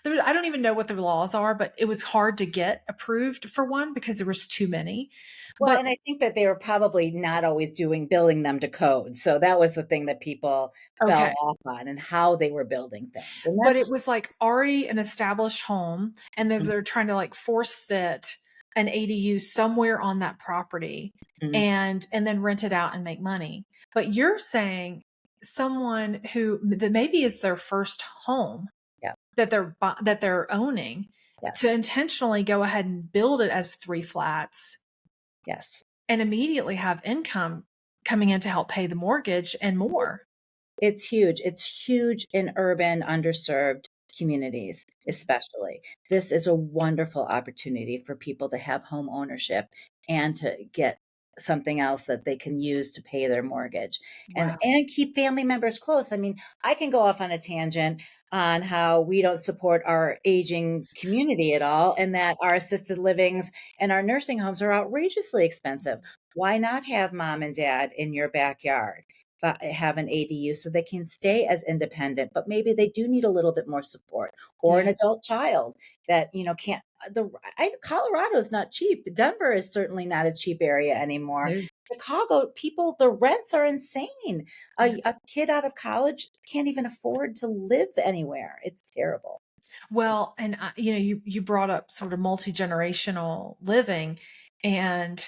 I don't even know what the laws are, but it was hard to get approved for one because there was too many. Well, But and I think that they were probably not always building them to code. So that was the thing that people fell okay. off on and how they were building things. And But it that's was like already an established home, and then they're trying to like force fit an ADU somewhere on that property Mhm. and then rent it out and make money. But you're saying someone who that maybe is their first home Yeah. that they're owning to Yes. intentionally go ahead and build it as three flats Yes. and immediately have income coming in to help pay the mortgage and more. It's huge. It's huge in urban, underserved communities, especially. This is a wonderful opportunity for people to have home ownership and to get something else that they can use to pay their mortgage Wow. and keep family members close. I mean, I can go off on a tangent on how we don't support our aging community at all and that our assisted livings and our nursing homes are outrageously expensive. Why not have mom and dad in your backyard? But have an ADU so they can stay as independent, but maybe they do need a little bit more support, or an Yeah. adult child that can't. Colorado is not cheap. Denver is certainly not a cheap area anymore. No. Chicago, people, the rents are insane. Yeah. A kid out of college can't even afford to live anywhere. It's terrible. Well, and you brought up sort of multi-generational living, and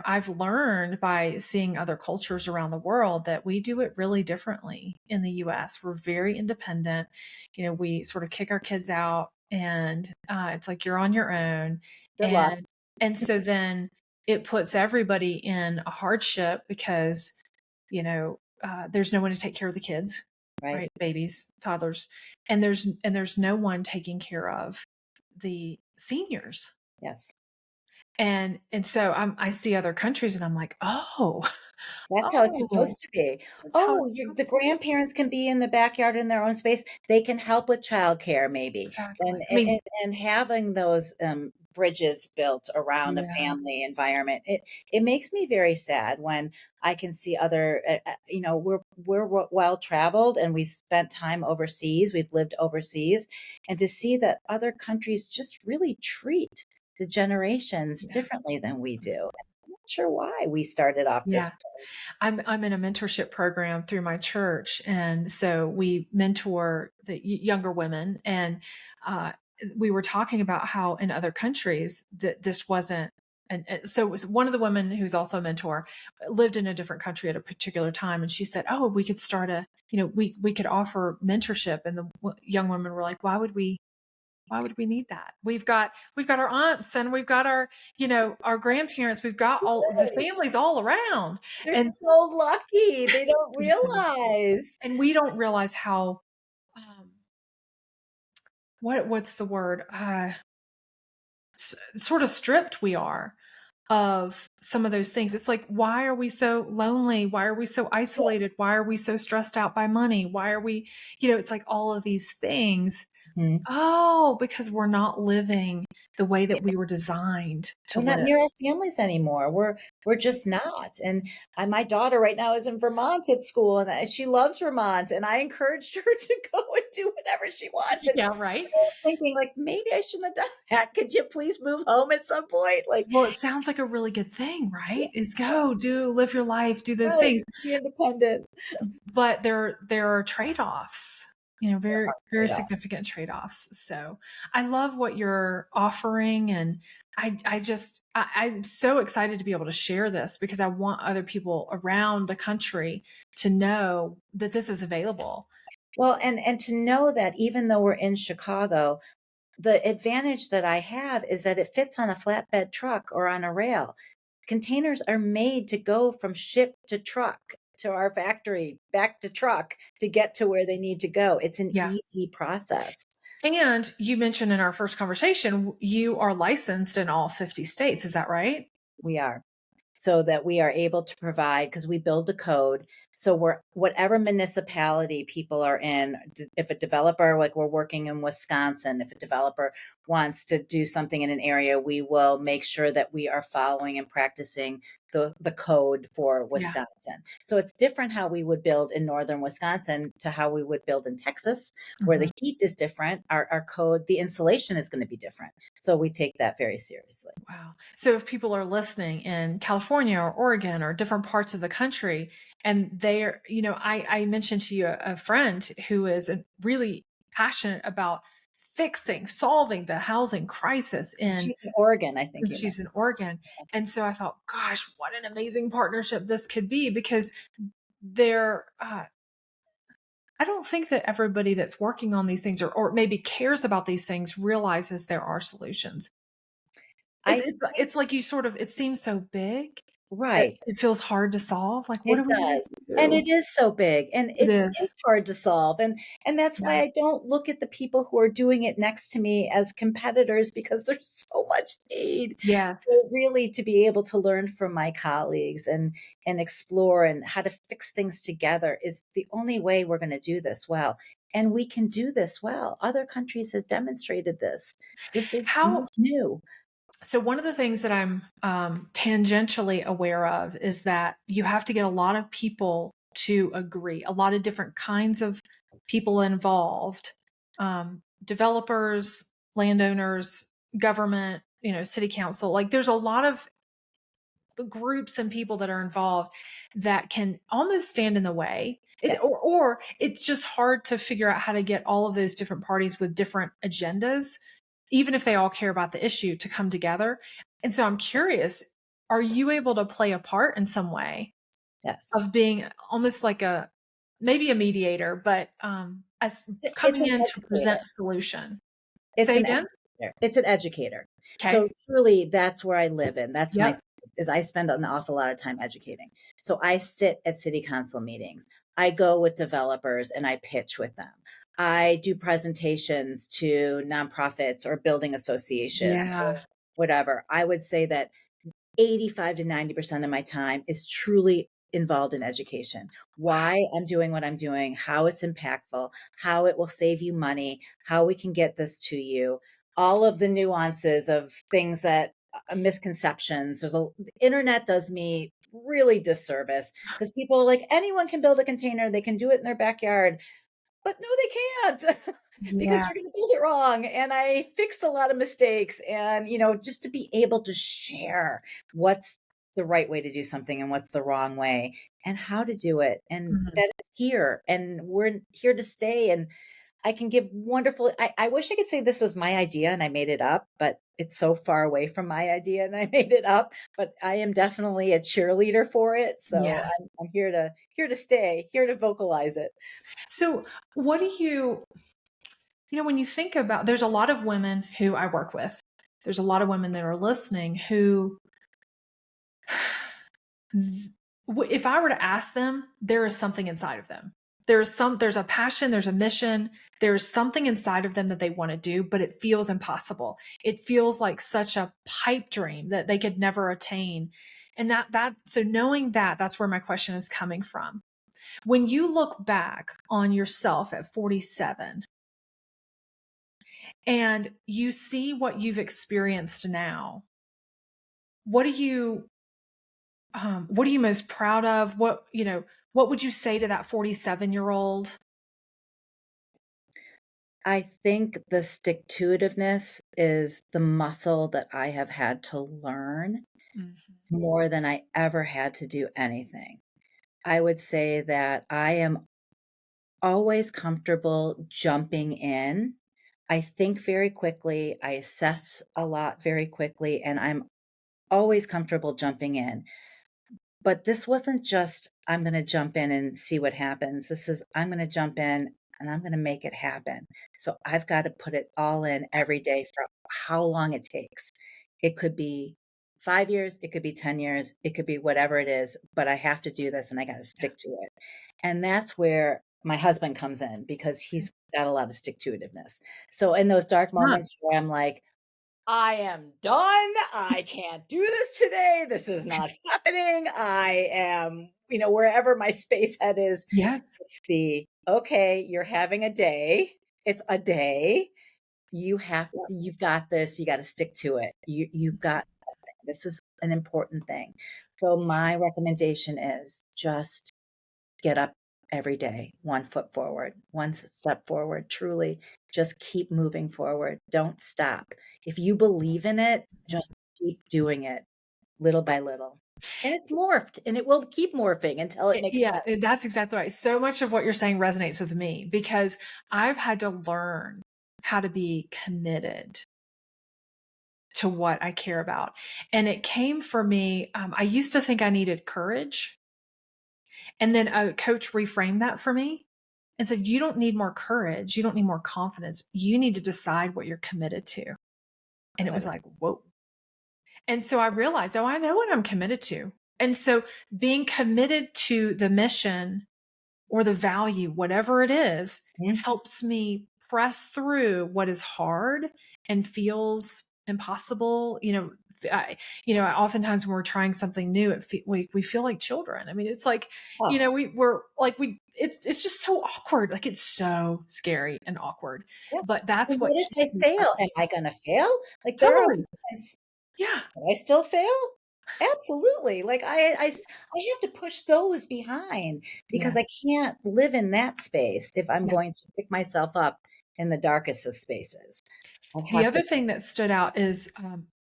I've learned by seeing other cultures around the world that we do it really differently in the US. We're very independent. We sort of kick our kids out, and it's like you're on your own, Good luck, and so then it puts everybody in a hardship because there's no one to take care of the kids, right? right? Babies, toddlers, and there's no one taking care of the seniors. Yes. And so I see other countries and I'm like, oh, That's how it's oh, supposed to be. that's how Oh, it's the supposed to be. grandparents can be in the backyard in their own space. They can help with childcare maybe. Exactly. And I mean, and having those bridges built around a yeah, family environment, it makes me very sad when I can see other we're well traveled and we've spent time overseas. We've lived overseas, and to see that other countries just really treat the generations yeah, differently than we do. I'm not sure why we started off yeah. this. I'm in a mentorship program through my church, and so we mentor the younger women, and uh, we were talking about how in other countries that this wasn't. And so it was one of the women who's also a mentor lived in a different country at a particular time, and she said, "Oh, we could start we could offer mentorship." And the young women were like, "Why would we need that? We've got our aunts and we've got our grandparents. We've got all the Right. families all around." They're And so lucky. They don't exactly. realize. And we don't realize how, um, what's the word? Sort of stripped we are of some of those things. It's like, why are we so lonely? Why are we so Yeah. isolated? Why are we so stressed out by money? Why are we, it's like all of these things. Mhm. Oh, because we're not living the way that we were designed to We're not live. near our families anymore. We're just not. And my daughter right now is in Vermont at school, and she loves Vermont. And I encouraged her to go and do whatever she wants. And Yeah, right? I'm thinking, like, maybe I shouldn't have done that. Could you please move home at some point? Like, Well, it sounds like a really good thing, right? Is go, do, live your life, do those right, things. be independent. But there are trade-offs, There very, are very trade-offs. significant trade-offs. So I love what you're offering. And I'm so excited to be able to share this because I want other people around the country to know that this is available. Well, and to know that even though we're in Chicago, the advantage that I have is that it fits on a flatbed truck or on a rail. Containers are made to go from ship to truck to our factory, back to truck to get to where they need to go. It's an Yeah. easy process. And you mentioned in our first conversation, you are licensed in all 50 states. Is that right? We are. So that we are able to provide because we build a code. So we're whatever municipality people are in, if a developer, like we're working in Wisconsin, if a developer wants to do something in an area, we will make sure that we are following and practicing the code for Yeah. Wisconsin. So it's different how we would build in northern Wisconsin to how we would build in Texas, where Mhm. the heat is different. Our code, the insulation is going to be different. So we take that very seriously. Wow. So if people are listening in California or Oregon or different parts of the country, and they're, I mentioned to you a friend who is really passionate about solving the housing crisis She's in Oregon, I think you she's in Oregon. And so I thought, gosh, what an amazing partnership this could be because they're, I don't think that everybody that's working on these things or maybe cares about these things realizes there are solutions. I It's like you sort of it seems so big, Right. it feels hard to solve. Like, what It do we even does, and do? it is so big, and It it is is. hard to solve, and that's Yeah. why I don't look at the people who are doing it next to me as competitors because there's so much need. Yes. So really to be able to learn from my colleagues and explore and how to fix things together is the only way we're gonna do this well, and we can do this well. Other countries have demonstrated this. This is How not new. So one of the things that I'm tangentially aware of is that you have to get a lot of people to agree, a lot of different kinds of people involved, developers, landowners, government, city council. Like there's a lot of the groups and people that are involved that can almost stand in the way. Yes, Or it's just hard to figure out how to get all of those different parties with different agendas, even if they all care about the issue, to come together. And so I'm curious, are you able to play a part in some way yes. of being almost like maybe a mediator, but as It's coming an in to present educator. a solution? It's Say an again? educator. It's an educator. So Okay. truly that's where I live in. That's my Yep. is I spend an awful lot of time educating. So I sit at city council meetings. I go with developers and I pitch with them. I do presentations to nonprofits or building associations or Yeah. whatever. I would say that 85 to 90% of my time is truly involved in education. Why I'm doing what I'm doing, how it's impactful, how it will save you money, how we can get this to you, all of the nuances of things that misconceptions. The internet does me really disservice because people are like anyone can build a container, they can do it in their backyard. But no, they can't because Yeah. you're gonna build it wrong, and I fixed a lot of mistakes, and, just to be able to share what's the right way to do something and what's the wrong way, and how to do it, and Mhm. that it's here, and we're here to stay, and I can give wonderful I wish I could say this was my idea and I made it up, but it's so far away from my idea and I made it up, but I am definitely a cheerleader for it, so Yeah. I'm here to stay, here to vocalize it. So, what do when you think about, there's a lot of women who I work with, there's a lot of women that are listening who, if I were to ask them, there is something inside of them. There's a passion, there's a mission, there's something inside of them that they want to do, but it feels impossible. It feels like such a pipe dream that they could never attain. And so knowing that, that's where my question is coming from. When you look back on yourself at 47, and you see what you've experienced now, what are you what are you most proud of? What would you say to that 47-year-old? I think the stick-to-itiveness is the muscle that I have had to learn Mhm. more than I ever had to do anything. I would say that I am always comfortable jumping in. I think very quickly, I assess a lot very quickly, and I'm always comfortable jumping in. But this wasn't just, "I'm gonna jump in and see what happens." This is, "I'm gonna jump in and I'm gonna make it happen." So I've gotta put it all in every day for how long it takes. It could be 5 years, it could be 10 years, it could be whatever it is, but I have to do this and I gotta Yeah. stick to it. And that's where my husband comes in because Okay. he's got a lot of stick to itiveness. So in those dark Huh. moments where I'm like, I am done. I can't do this today. This is not happening. I am, wherever my space head is, Yes. it's okay, you're having a day. It's a day. You've got this. You got to stick to it. You've got, this is an important thing. So my recommendation is just get up every day, one foot forward, one step forward, truly just keep moving forward. Don't stop. If you believe in it, just keep doing it little by little. And it's morphed and it will keep morphing until it makes Yeah, sense. that's exactly right. So much of what you're saying resonates with me because I've had to learn how to be committed to what I care about. And it came for me, I used to think I needed courage. And then a coach reframed that for me and said, you don't need more courage. You don't need more confidence. You need to decide what you're committed to. And it I was love like, whoa. And so I realized, oh, I know what I'm committed to. And so being committed to the mission or the value, whatever it is, Mhm. helps me press through what is hard and feels impossible. Oftentimes when we're trying something new, we feel like children. I mean, it's like, Oh, it's just so awkward. Like it's so scary and awkward, yeah. but that's And what what if keeps I me fail? Am pressing. I gonna fail? Like, there are Totally. moments, Yeah. will I still fail? Absolutely. Like, I have to push those behind because Yeah. I can't live in that space if I'm Yeah. going to pick myself up in the darkest of spaces. I The have to. other thing that stood out is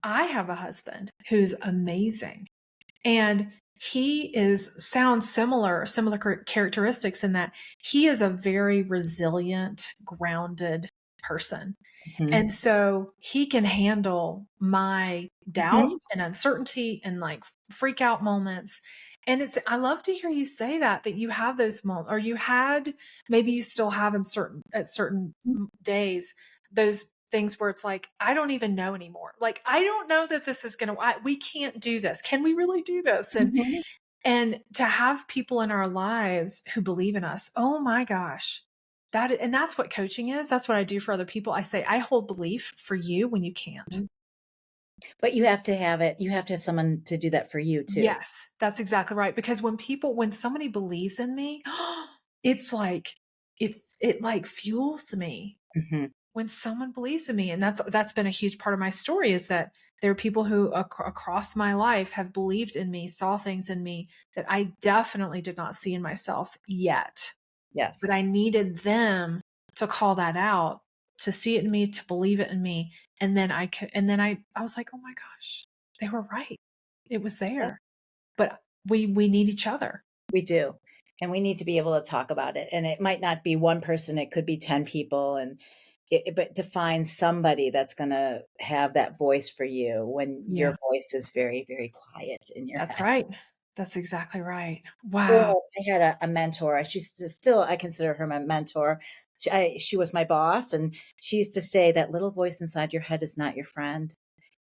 I have a husband who's amazing. And sounds similar characteristics in that he is a very resilient, grounded person. Mhm. And so he can handle my doubt Mhm. and uncertainty and like freak out moments. And I love to hear you say that you have those moments, or you had, maybe you still have at certain days, those things where it's like, I don't even know anymore. Like, I don't know that this is going to, we can't do this. Can we really do this? Mhm. And to have people in our lives who believe in us, oh my gosh, and that's what coaching is. That's what I do for other people. I say, I hold belief for you when you can't. But you have to have it. You have to have someone to do that for you too. Yes, that's exactly right. Because when somebody believes in me, it's like, it like fuels me Mhm. when someone believes in me. And that's been a huge part of my story, is that there are people who across my life have believed in me, saw things in me that I definitely did not see in myself yet. But Yes. I needed them to call that out, to see it in me, to believe it in me. And then I was like, oh my gosh, they were right. It was Yeah, there. But we need each other. we do. And we need to be able to talk about it. And it might not be one person, it could be 10 people. And but to find somebody that's going to have that voice for you when your Yeah, voice is very, very quiet in your that's head. right. That's exactly right. Wow. Oh, I had a mentor. She's still, I consider her my mentor. She was my boss, and she used to say that little voice inside your head is not your friend.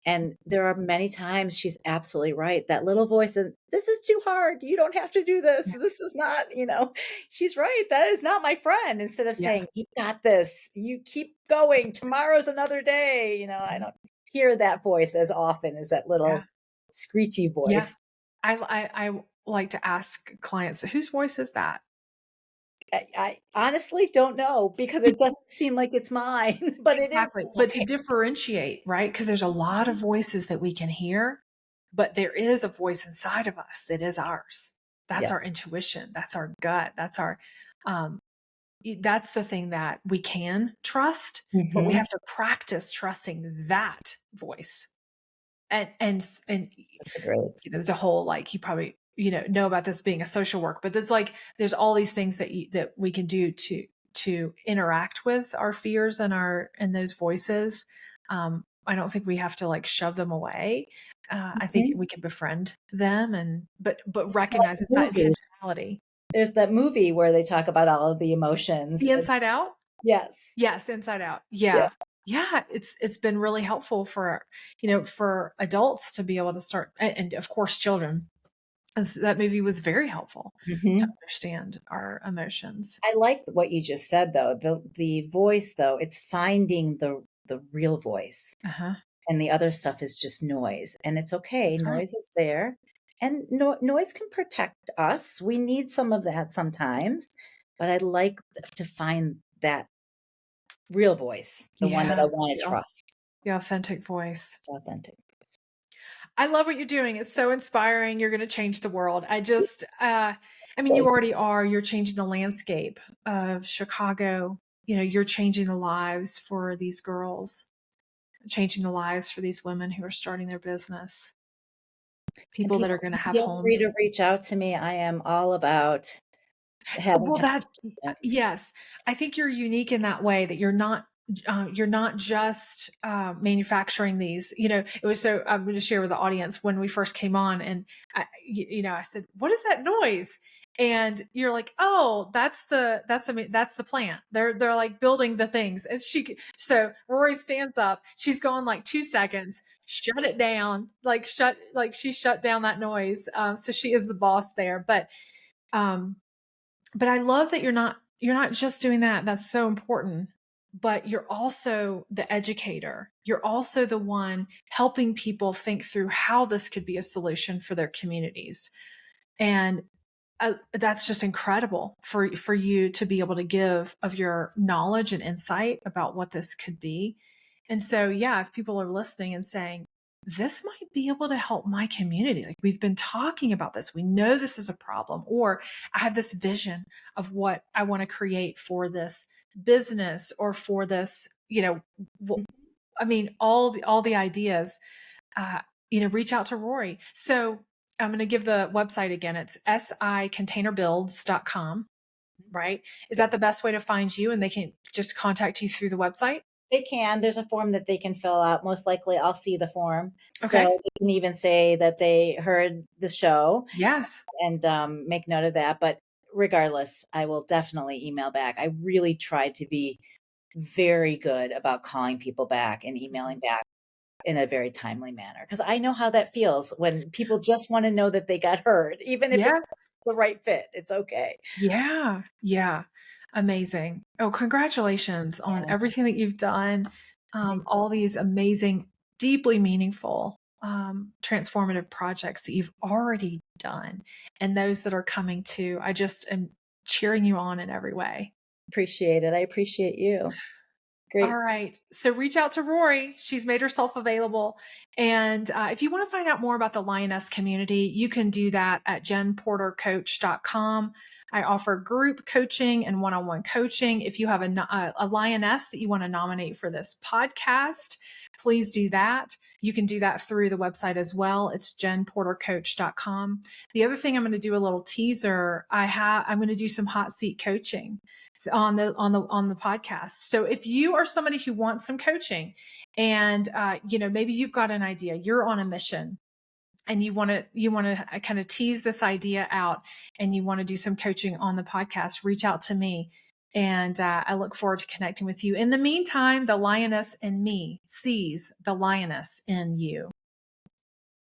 And there are many times she's absolutely right. That little voice, and this is too hard. You don't have to do this. Yeah. This is not, she's right. That is not my friend. Instead of Yeah. saying, you got this, you keep going. Tomorrow's another day. I don't hear that voice as often as that Yeah. little screechy Yeah. voice. I like to ask clients, whose voice is that? I honestly don't know because it doesn't seem like it's mine, but it is Exactly. But to mine. differentiate, right? Because there's a lot of voices that we can hear, but there is a voice inside of us that is ours. That's Yes. our intuition. That's our gut. Um, that's the thing that we can trust, but we Mhm. have to practice trusting that voice. And That's a great. there's a whole, like, you probably know about this being a social work, but there's all these things that we can do to interact with our fears and those voices. I don't think we have to like shove them away. I think Mhm. we can befriend them, but It's like recognize a it's that movie. intentionality. There's that movie where they talk about all of the emotions. The Inside Out. Yes. Yes, Inside Out. Yeah. Yeah. Yeah, it's been really helpful for adults to be able to start, and of course children. That movie was very helpful to Mhm. understand our emotions. I like what you just said though. The voice though, it's finding the real voice. Uh-huh. And the other stuff is just noise, and it's okay. That's right. Noise is there, and noise can protect us. We need some of that sometimes, but I like to find that real voice, the one that Yeah, I wanna trust. the authentic voice. It's authentic voice. I love what you're doing. It's so inspiring. You're gonna change the world. I mean, you Thank already are. You're changing the landscape of Chicago. You're changing the lives for these girls, changing the lives for these women who are starting their business, and people that people are gonna have feel free homes. to reach out to me. I am all about having Well, conversations. yes, I think you're unique in that way, that you're not just manufacturing these. It was so. I'm going to share with the audience when we first came on, and I said, "What is that noise?" And you're like, oh, that's the plant. They're like building the things. And so Rory stands up. She's gone like 2 seconds. Shut it down. Like she shut down that noise. So she is the boss there. Um, but I love that you're not just doing that. That's so important. But you're also the educator. You're also the one helping people think through how this could be a solution for their communities. And that's just incredible for you to be able to give of your knowledge and insight about what this could be. And so, yeah, if people are listening and saying, this might be able to help my community. Like we've been talking about this. We know this is a problem, or I have this vision of what I want to create for this business or for this, I mean, all the ideas, uh, reach out to Rory. So I'm going to give the website again. It's sicontainerbuilds.com, right? Is that the best way to find you? And they can just contact you through the website? They can. There's a form that they can fill out. Most likely I'll see the form. So Okay. they can even say that they heard the show Yes. and make note of that. But regardless, I will definitely email back. I really tried to be very good about calling people back and emailing back in a very timely manner, because I know how that feels when people just want to know that they got heard, even if it's Yes. the right fit. It's okay. Yeah. Yeah. Amazing. Oh, congratulations on Yeah. everything that you've done. Thank you. All these amazing, deeply meaningful, transformative projects that you've already done and those that are coming too. I just am cheering you on in every way. Appreciate it. I appreciate you. All Great. right. So reach out to Rory. She's made herself available. And if you want to find out more about the Lioness community, you can do that at jenportercoach.com. I offer group coaching and one-on-one coaching. If you have a lioness that you want to nominate for this podcast, please do that. You can do that through the website as well. It's jenportercoach.com. The other thing I'm going to do a little teaser. I'm going to do some hot seat coaching on the podcast. So if you are somebody who wants some coaching and maybe you've got an idea, you're on a mission and you want to kind of tease this idea out and you want to do some coaching on the podcast, reach out to me. And I look forward to connecting with you. In the meantime, the lioness in me sees the lioness in you.